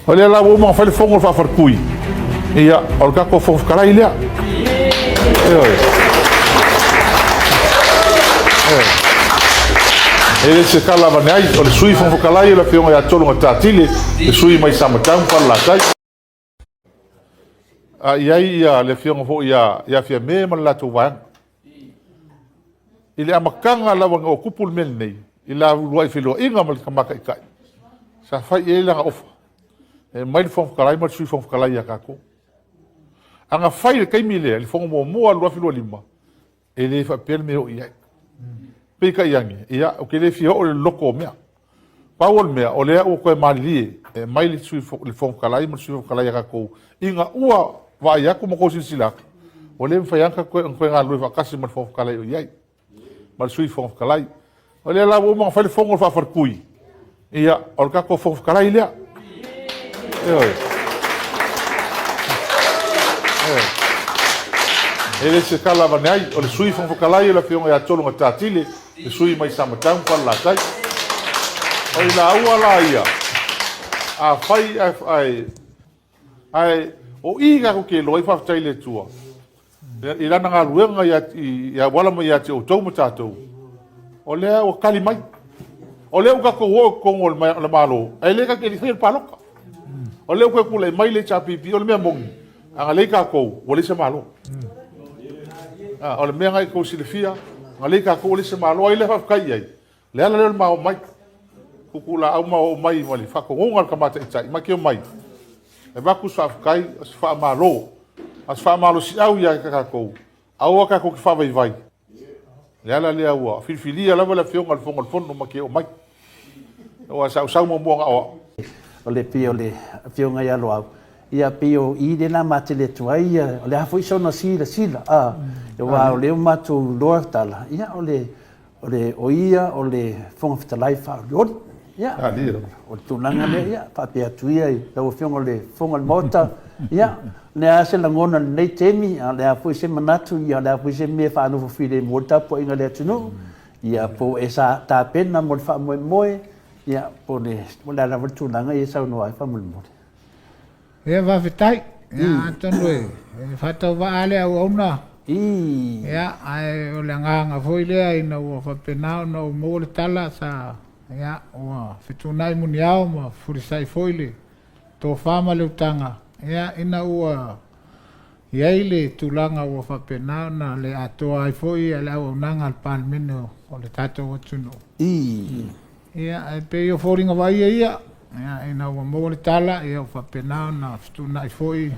Olha lá o mau fale fongo fa farpui. Ia olga ko fongo kala ilea. Ele se kala vanai o le sui fongo kala ia la fionga ya tolu ngatatile le sui mai sama tang pa la tai. Ia le fionga fo ia fia me man la tu wang. Ile amakanga la wanga o kupul mel nei. Ila luai filo inga mal kamaka ikai. Sa fai ele nga ofa. Mai le fongo kala mai sui fongo kala ia kako. Anga fai le kai mile le fongo mo mo alua filo lima. Ele fa pel me o ia. Peka yangi ia o ke le fio o le loko mea. Paul mea o le o koe mali mai le sui le fongo kala mai sui fongo kala ia kako. Inga ua va ia ko mo ko silaka. O le mfaianka koe nga lui va kasi mal fongo kala ia. Mal sui fongo kala. Olha lá o mau fale fongo fa farpui. Ia olga ko fongo kala ilea. Ele se kala vanai o le sui fongo kala ia la fionga ya tolu ngatatile le sui mai sama tang pa la tai. Oi la ua la ia. A fai ai o iga ko ke loi fa tai le tua. Ila nga luenga ya wala mai ya te o tau matatou. O lea o kali mai. O lea uka ko wo kongo le malo. Ai leka ke li paloka. O lea uka kule mai le chapipi o le mea mongi. Anga leka ko o le se malo. O le mea ngai ko silifia. Anga leka ko o le se malo. Ai le fafkai ai. Lea la leo mao mai. Kukula au mao mai wali. Fako ngonga kamata itai. Maki o mai. E waku fafkai as fa malo. As fa malo si au ia kako. Au ka ko ki fa vai vai. Lea lea ua, filfilia lava la fionga le fonga le fono ma ke o mai. O sau mo moanga o. O le pio le fionga ia loa. Ia pio I de na mate le tuai, o le hafo iso na sila. Ia wa o le matu loa tala. Ia o le oia o le fonga fitalai fa ori. Ia. O le tunanga le ia, pa pia tuia I. Lau fionga le fonga le mota. Ia. Le ase la ngona nei temi le a foi se manatu ia le a foi se me fa no file molta po inga le tunu ia po esa ta pena mo fa mo ia po le mo la voltu langa ia sa no ai fa mo e va vitai ia tonu e fa to va ale au ona ia ai o le nga foi le ina o fa pena no mo le tala sa ia o fitunai muniao mo furisai foi le to fama le utanga ia ina ua iai le tulanga ua whapena na le atoa ai foi le au nanga al palmeno o le tatou atunu. Ia e pe o fōringa vai ia ina ua mo le tala ia o whapena na ftuna ai foi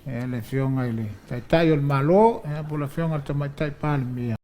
le fionga i le taitai o le malo ia po la fionga le tamaitai palmia.